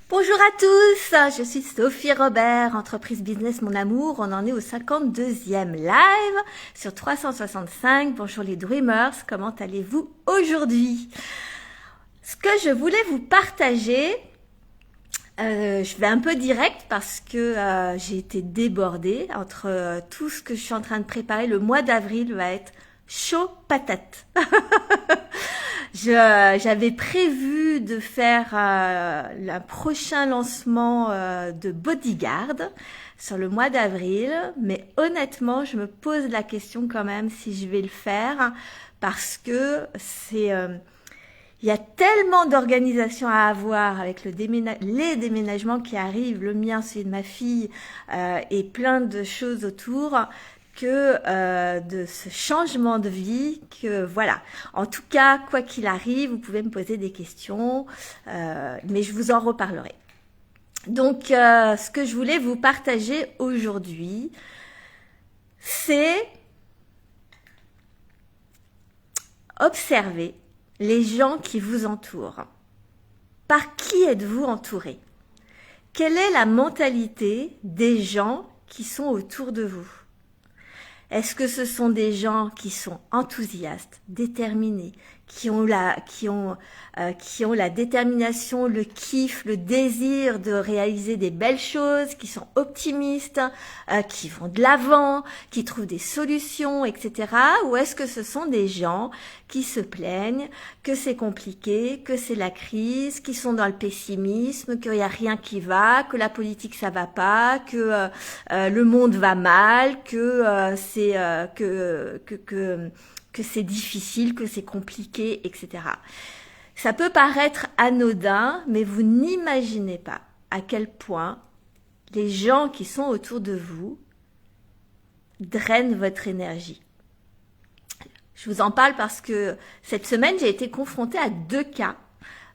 Bonjour à tous, je suis Sophie Robert, entreprise business mon amour. On en est au 52e live sur 365. Bonjour les Dreamers, comment allez-vous aujourd'hui? Ce que je voulais vous partager, je vais un peu direct parce que j'ai été débordée entre tout ce que je suis en train de préparer. Le mois d'avril va être chaud patate. J'avais prévu de faire le prochain lancement de Bodyguard sur le mois d'avril, mais honnêtement, je me pose la question quand même si je vais le faire parce que il y a tellement d'organisations à avoir avec les déménagements qui arrivent, le mien, celui de ma fille, et plein de choses autour, que de ce changement de vie, que voilà. En tout cas, quoi qu'il arrive, vous pouvez me poser des questions, mais je vous en reparlerai. Donc, ce que je voulais vous partager aujourd'hui, c'est observer les gens qui vous entourent. Par qui êtes-vous entouré? Quelle est la mentalité des gens qui sont autour de vous? Est-ce que ce sont des gens qui sont enthousiastes, déterminés, qui ont la détermination, le kiff, le désir de réaliser des belles choses, qui sont optimistes, qui vont de l'avant, qui trouvent des solutions, etc. Ou est-ce que ce sont des gens qui se plaignent, que c'est compliqué, que c'est la crise, qui sont dans le pessimisme, qu'il n'y a rien qui va, que la politique ça va pas, que le monde va mal, que c'est difficile, que c'est compliqué, etc. Ça peut paraître anodin, mais vous n'imaginez pas à quel point les gens qui sont autour de vous drainent votre énergie. Je vous en parle parce que cette semaine, j'ai été confrontée à deux cas.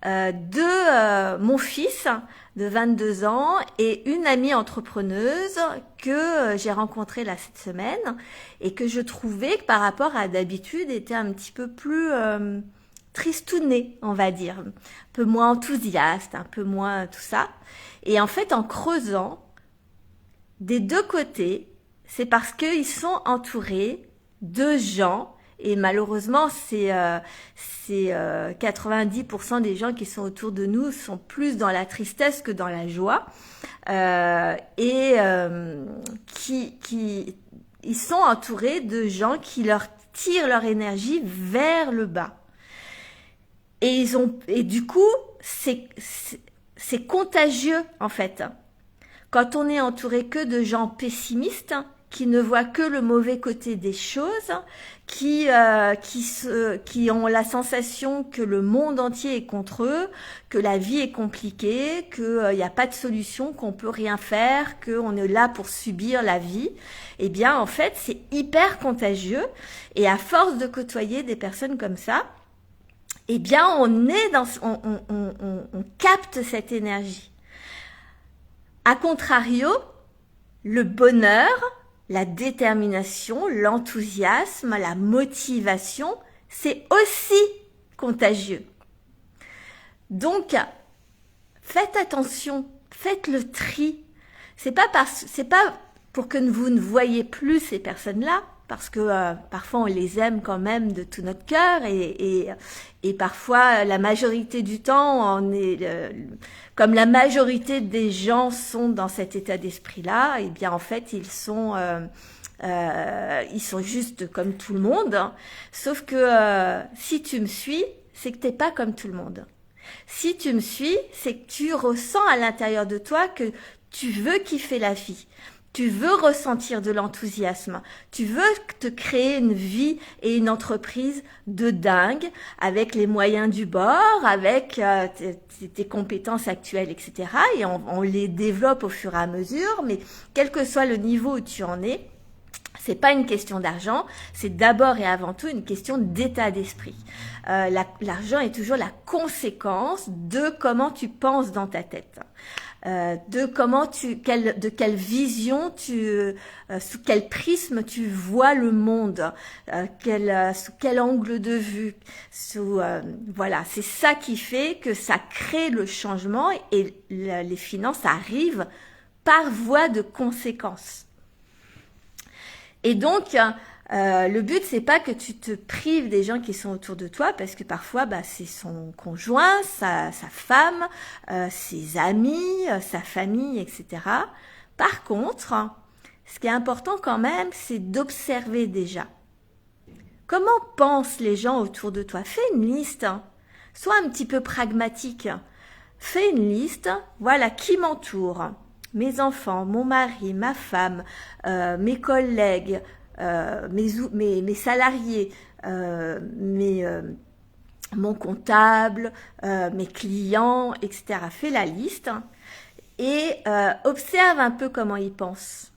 Mon fils de 22 ans et une amie entrepreneuse que j'ai rencontrée là cette semaine et que je trouvais que par rapport à d'habitude était un petit peu plus tristounée, on va dire, un peu moins enthousiaste, un peu moins tout ça. Et en fait, en creusant des deux côtés, c'est parce qu'ils sont entourés de gens. Et malheureusement, c'est 90% des gens qui sont autour de nous sont plus dans la tristesse que dans la joie, ils sont entourés de gens qui leur tirent leur énergie vers le bas. Et du coup, c'est contagieux en fait. Quand on est entouré que de gens pessimistes, qui ne voient que le mauvais côté des choses, qui ont la sensation que le monde entier est contre eux, que la vie est compliquée, qu'il n'y a pas de solution, qu'on peut rien faire, qu'on est là pour subir la vie, eh bien en fait c'est hyper contagieux. Et à force de côtoyer des personnes comme ça, eh bien on capte cette énergie. A contrario, le bonheur, la détermination, l'enthousiasme, la motivation, c'est aussi contagieux. Donc, faites attention, faites le tri. C'est pas pour que vous ne voyez plus ces personnes-là, parce que parfois on les aime quand même de tout notre cœur et parfois la majorité du temps comme la majorité des gens sont dans cet état d'esprit-là, et bien en fait ils sont juste comme tout le monde, hein. Sauf que si tu me suis, c'est que t'es pas comme tout le monde. Si tu me suis, c'est que tu ressens à l'intérieur de toi que tu veux kiffer la vie. Tu veux ressentir de l'enthousiasme, tu veux te créer une vie et une entreprise de dingue avec les moyens du bord, avec tes compétences actuelles, etc. Et on les développe au fur et à mesure, mais quel que soit le niveau où tu en es, C'est pas une question d'argent, c'est d'abord et avant tout une question d'état d'esprit. L'argent est toujours la conséquence de comment tu penses dans ta tête, de quelle vision sous quel prisme tu vois le monde, sous quel angle de vue, voilà, c'est ça qui fait que ça crée le changement et les finances arrivent par voie de conséquence. Et donc, le but, c'est pas que tu te prives des gens qui sont autour de toi, parce que parfois, c'est son conjoint, sa femme, ses amis, sa famille, etc. Par contre, ce qui est important quand même, c'est d'observer déjà. Comment pensent les gens autour de toi? Fais une liste. Sois un petit peu pragmatique. Fais une liste. Voilà qui m'entoure. Mes enfants, mon mari, ma femme, mes collègues, mes salariés, mon comptable, mes clients, etc. Fais la liste et observe un peu comment ils pensent.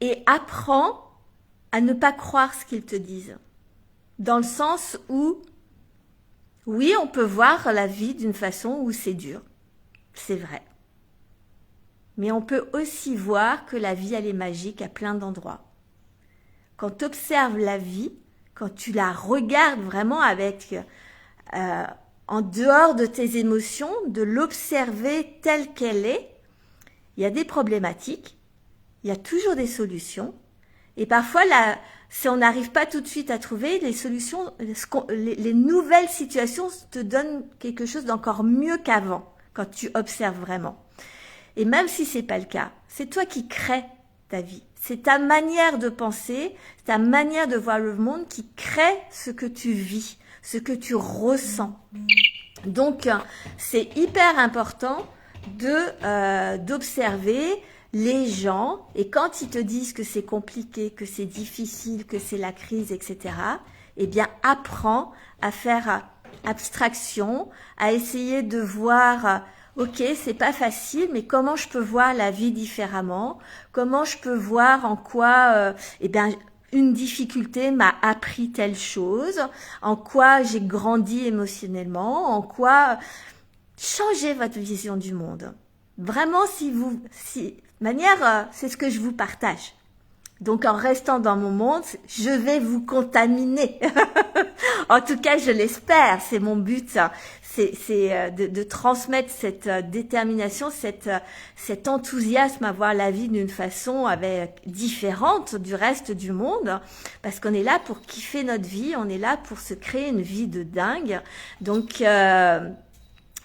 Et apprends à ne pas croire ce qu'ils te disent. Dans le sens où, oui, on peut voir la vie d'une façon où c'est dur. C'est vrai. Mais on peut aussi voir que la vie, elle est magique à plein d'endroits. Quand tu observes la vie, quand tu la regardes vraiment avec, en dehors de tes émotions, de l'observer telle qu'elle est, il y a des problématiques, il y a toujours des solutions. Et parfois, si on n'arrive pas tout de suite à trouver les solutions, les nouvelles situations te donnent quelque chose d'encore mieux qu'avant. Quand tu observes vraiment. Et même si c'est pas le cas, c'est toi qui crée ta vie. C'est ta manière de penser, ta manière de voir le monde qui crée ce que tu vis, ce que tu ressens. Donc, c'est hyper important d'observer les gens et quand ils te disent que c'est compliqué, que c'est difficile, que c'est la crise, etc., eh bien, apprends à faire abstraction, à essayer de voir, ok, c'est pas facile, mais comment je peux voir la vie différemment? Comment je peux voir en quoi, une difficulté m'a appris telle chose? En quoi j'ai grandi émotionnellement? En quoi changer votre vision du monde? Vraiment, c'est ce que je vous partage. Donc, en restant dans mon monde, je vais vous contaminer. En tout cas, je l'espère. C'est mon but. C'est de transmettre cette détermination, cet enthousiasme à voir la vie d'une façon différente du reste du monde. Parce qu'on est là pour kiffer notre vie. On est là pour se créer une vie de dingue. Donc,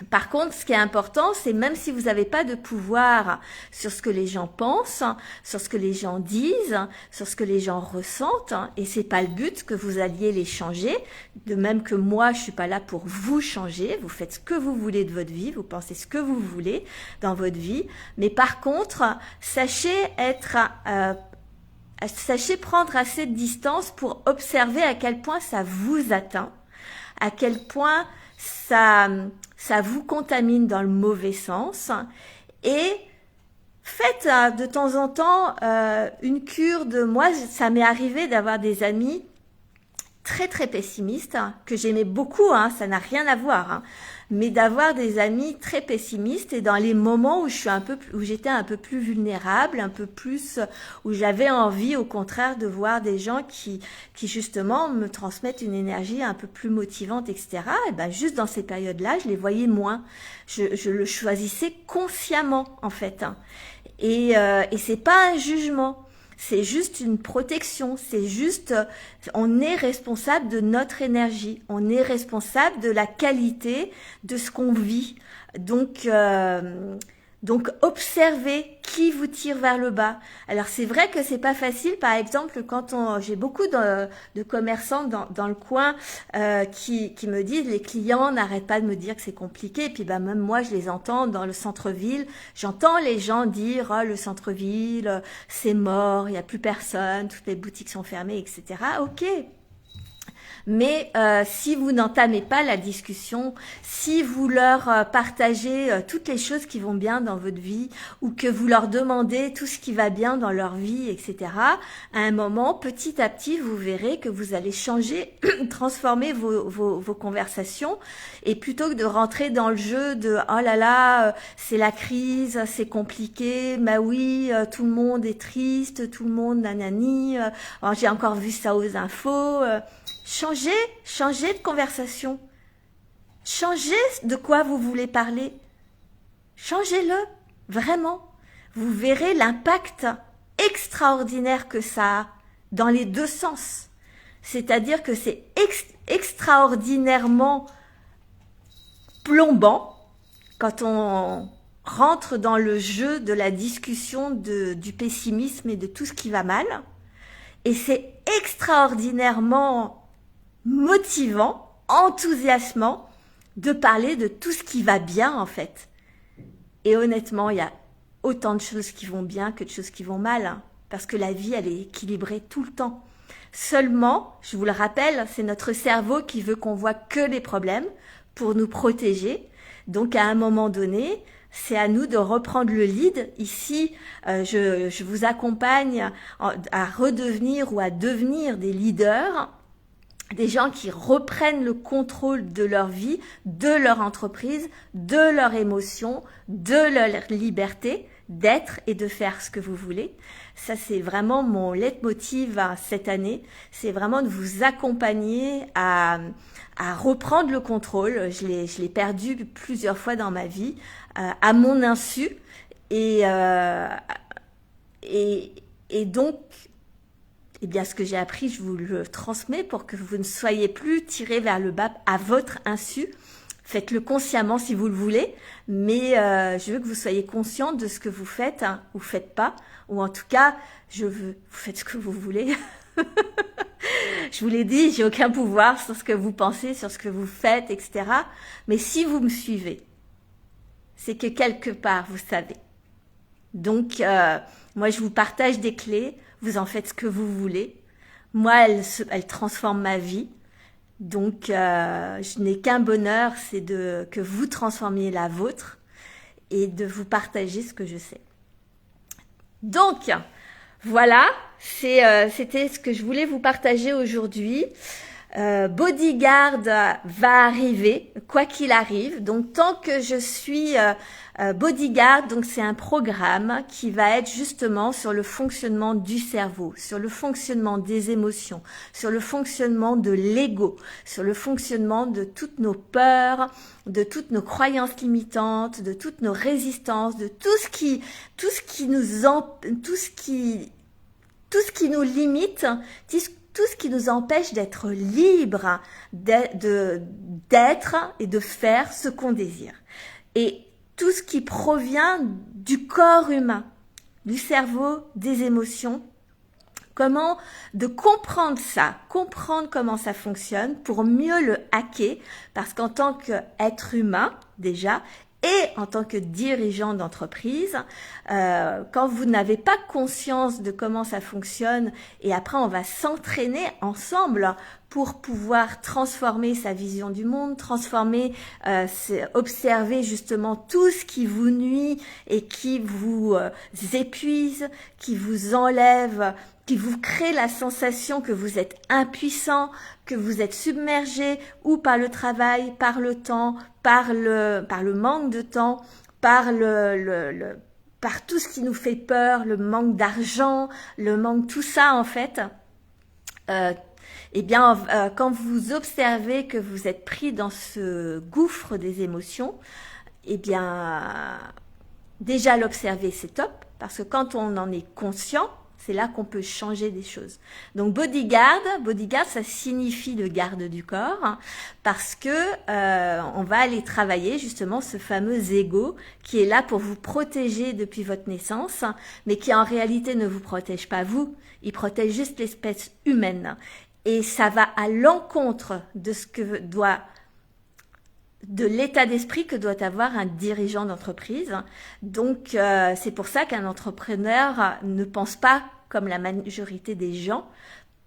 par contre, ce qui est important, c'est même si vous n'avez pas de pouvoir sur ce que les gens pensent, sur ce que les gens disent, sur ce que les gens ressentent, et c'est pas le but que vous alliez les changer, de même que moi, je suis pas là pour vous changer, vous faites ce que vous voulez de votre vie, vous pensez ce que vous voulez dans votre vie, mais par contre, sachez prendre assez de distance pour observer à quel point ça vous atteint, à quel point ça vous contamine dans le mauvais sens et faites de temps en temps une cure de... Moi, ça m'est arrivé d'avoir des amis très très pessimistes, que j'aimais beaucoup, ça n'a rien à voir, mais d'avoir des amis très pessimistes et dans les moments où j'étais un peu plus vulnérable, un peu plus, où j'avais envie au contraire de voir des gens qui justement me transmettent une énergie un peu plus motivante, etc. Et ben juste dans ces périodes-là, je les voyais moins. Je le choisissais consciemment en fait. Et c'est pas un jugement. C'est juste une protection, c'est juste, on est responsable de notre énergie, on est responsable de la qualité de ce qu'on vit. Donc observez qui vous tire vers le bas. Alors c'est vrai que c'est pas facile, par exemple quand j'ai beaucoup de commerçants dans le coin qui me disent, les clients n'arrêtent pas de me dire que c'est compliqué, et puis même moi je les entends dans le centre-ville, j'entends les gens dire le centre-ville c'est mort, il n'y a plus personne, toutes les boutiques sont fermées, etc. Ok. Mais si vous n'entamez pas la discussion, si vous leur partagez toutes les choses qui vont bien dans votre vie ou que vous leur demandez tout ce qui va bien dans leur vie, etc., à un moment, petit à petit, vous verrez que vous allez changer, transformer vos conversations et plutôt que de rentrer dans le jeu de « oh là là, c'est la crise, c'est compliqué, bah oui, tout le monde est triste, tout le monde nanani, oh, j'ai encore vu ça aux infos », changez de conversation. Changez de quoi vous voulez parler. Changez-le, vraiment. Vous verrez l'impact extraordinaire que ça a dans les deux sens. C'est-à-dire que c'est extraordinairement plombant quand on rentre dans le jeu de la discussion du pessimisme et de tout ce qui va mal. Et c'est extraordinairement motivant, enthousiasmant de parler de tout ce qui va bien en fait. Et honnêtement, il y a autant de choses qui vont bien que de choses qui vont mal, hein, parce que la vie, elle est équilibrée tout le temps. Seulement, je vous le rappelle, c'est notre cerveau qui veut qu'on voit que les problèmes pour nous protéger. Donc à un moment donné, c'est à nous de reprendre le lead. Ici, je vous accompagne à redevenir ou à devenir des leaders, des gens qui reprennent le contrôle de leur vie, de leur entreprise, de leurs émotions, de leur liberté d'être et de faire ce que vous voulez. Ça, c'est vraiment mon leitmotiv cette année. C'est vraiment de vous accompagner à reprendre le contrôle. Je l'ai perdu plusieurs fois dans ma vie, à mon insu. Et donc, eh bien, ce que j'ai appris, je vous le transmets pour que vous ne soyez plus tirés vers le bas à votre insu. Faites-le consciemment si vous le voulez, mais je veux que vous soyez conscient de ce que vous faites ou faites pas, ou en tout cas, vous faites ce que vous voulez. Je vous l'ai dit, j'ai aucun pouvoir sur ce que vous pensez, sur ce que vous faites, etc. Mais si vous me suivez, c'est que quelque part, vous savez. Donc, moi, je vous partage des clés, vous en faites ce que vous voulez. Moi, elle transforme ma vie. Donc, je n'ai qu'un bonheur, c'est que vous transformiez la vôtre et de vous partager ce que je sais. Donc, voilà, c'était ce que je voulais vous partager aujourd'hui. Bodyguard va arriver, quoi qu'il arrive. Donc, tant que je suis Bodyguard, donc c'est un programme qui va être justement sur le fonctionnement du cerveau, sur le fonctionnement des émotions, sur le fonctionnement de l'ego, sur le fonctionnement de toutes nos peurs, de toutes nos croyances limitantes, de toutes nos résistances, de tout ce qui nous limite, tout ce qui nous empêche d'être libres, d'être et de faire ce qu'on désire. Et tout ce qui provient du corps humain, du cerveau, des émotions, comment de comprendre ça, comprendre comment ça fonctionne pour mieux le hacker, parce qu'en tant qu'être humain, déjà, et en tant que dirigeant d'entreprise, quand vous n'avez pas conscience de comment ça fonctionne, et après on va s'entraîner ensemble pour pouvoir transformer sa vision du monde, observer justement tout ce qui vous nuit et qui vous épuise, qui vous enlève, qui vous crée la sensation que vous êtes impuissant, que vous êtes submergé ou par le travail, par le temps, par le manque de temps, par tout ce qui nous fait peur, le manque d'argent, le manque, tout ça en fait. Quand vous observez que vous êtes pris dans ce gouffre des émotions, déjà l'observer c'est top, parce que quand on en est conscient, c'est là qu'on peut changer des choses. Donc bodyguard, ça signifie le garde du corps, hein, parce que on va aller travailler justement ce fameux ego qui est là pour vous protéger depuis votre naissance, mais qui en réalité ne vous protège pas vous, il protège juste l'espèce humaine. Et ça va à l'encontre de l'état d'esprit que doit avoir un dirigeant d'entreprise. Donc, c'est pour ça qu'un entrepreneur ne pense pas comme la majorité des gens,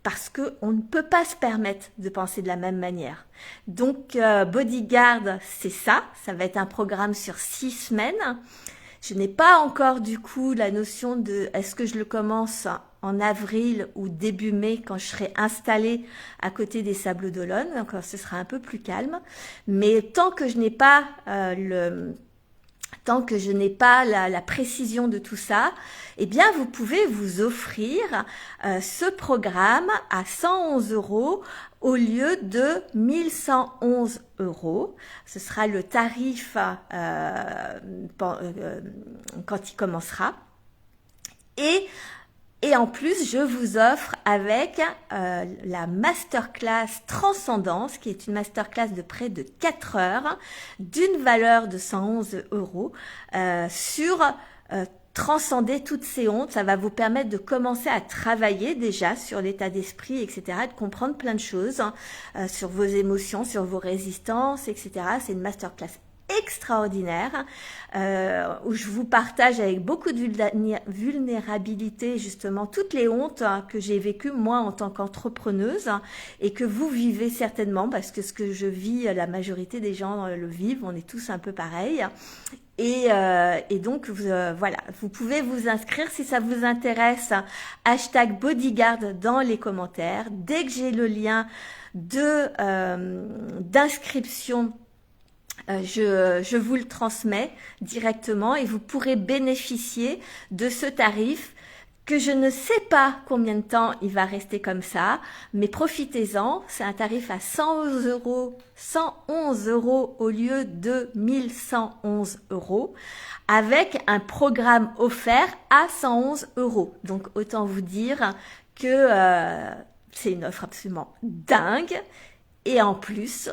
parce qu'on ne peut pas se permettre de penser de la même manière. Donc, Bodyguard, c'est ça. Ça va être un programme sur 6 semaines. Je n'ai pas encore du coup la notion de est-ce que je le commence en avril ou début mai quand je serai installée à côté des Sables d'Olonne. Donc, ce sera un peu plus calme. Mais tant que je n'ai pas la précision de tout ça, eh bien, vous pouvez vous offrir ce programme à 111 € au lieu de 1111 €. Ce sera le tarif quand il commencera. Et en plus, je vous offre avec la masterclass Transcendance, qui est une masterclass de près de 4 heures, d'une valeur de 111 € sur transcender toutes ces hontes. Ça va vous permettre de commencer à travailler déjà sur l'état d'esprit, etc., et de comprendre plein de choses sur vos émotions, sur vos résistances, etc. C'est une masterclass extraordinaire où je vous partage avec beaucoup de vulnérabilité justement toutes les hontes que j'ai vécues moi en tant qu'entrepreneuse et que vous vivez certainement, parce que ce que je vis, la majorité des gens le vivent, on est tous un peu pareils. Et donc voilà, vous pouvez vous inscrire si ça vous intéresse, hashtag Bodyguard dans les commentaires. Dès que j'ai le lien d'inscription, je vous le transmets directement et vous pourrez bénéficier de ce tarif que je ne sais pas combien de temps il va rester comme ça, mais profitez-en. C'est un tarif à 111 € au lieu de 1111 € avec un programme offert à 111 €. Donc autant vous dire que c'est une offre absolument dingue. Et en plus,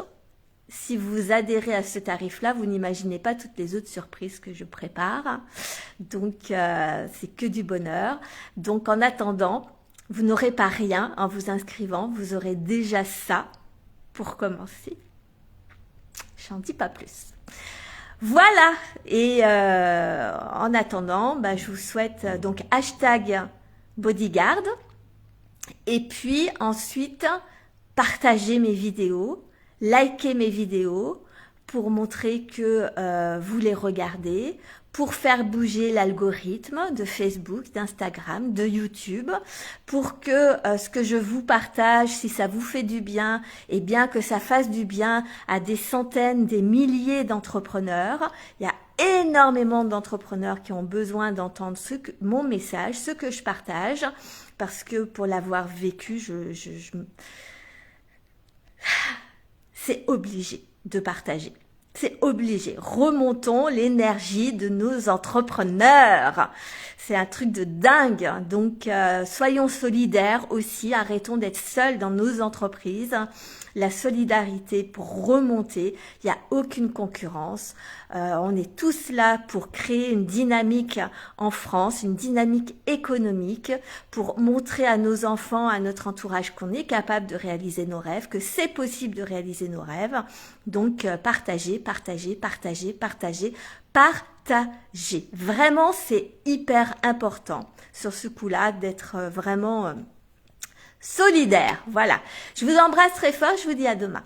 si vous adhérez à ce tarif-là, vous n'imaginez pas toutes les autres surprises que je prépare. Donc, c'est que du bonheur. Donc, en attendant, vous n'aurez pas rien en vous inscrivant. Vous aurez déjà ça pour commencer. J'en dis pas plus. Voilà. Et en attendant, je vous souhaite donc hashtag Bodyguard. Et puis ensuite, partagez mes vidéos. Likez mes vidéos pour montrer que vous les regardez, pour faire bouger l'algorithme de Facebook, d'Instagram, de YouTube, pour que ce que je vous partage, si ça vous fait du bien, eh bien que ça fasse du bien à des centaines, des milliers d'entrepreneurs. Il y a énormément d'entrepreneurs qui ont besoin d'entendre mon message, ce que je partage, parce que pour l'avoir vécu, c'est obligé de partager. C'est obligé. Remontons l'énergie de nos entrepreneurs. C'est un truc de dingue. Donc, soyons solidaires aussi. Arrêtons d'être seuls dans nos entreprises. La solidarité pour remonter. Il n'y a aucune concurrence. On est tous là pour créer une dynamique en France, une dynamique économique, pour montrer à nos enfants, à notre entourage qu'on est capable de réaliser nos rêves, que c'est possible de réaliser nos rêves. Donc, partagez, partagez, partagez, partagez, partagez. Vraiment, c'est hyper important sur ce coup-là d'être vraiment solidaire. Voilà. Je vous embrasse très fort. Je vous dis à demain.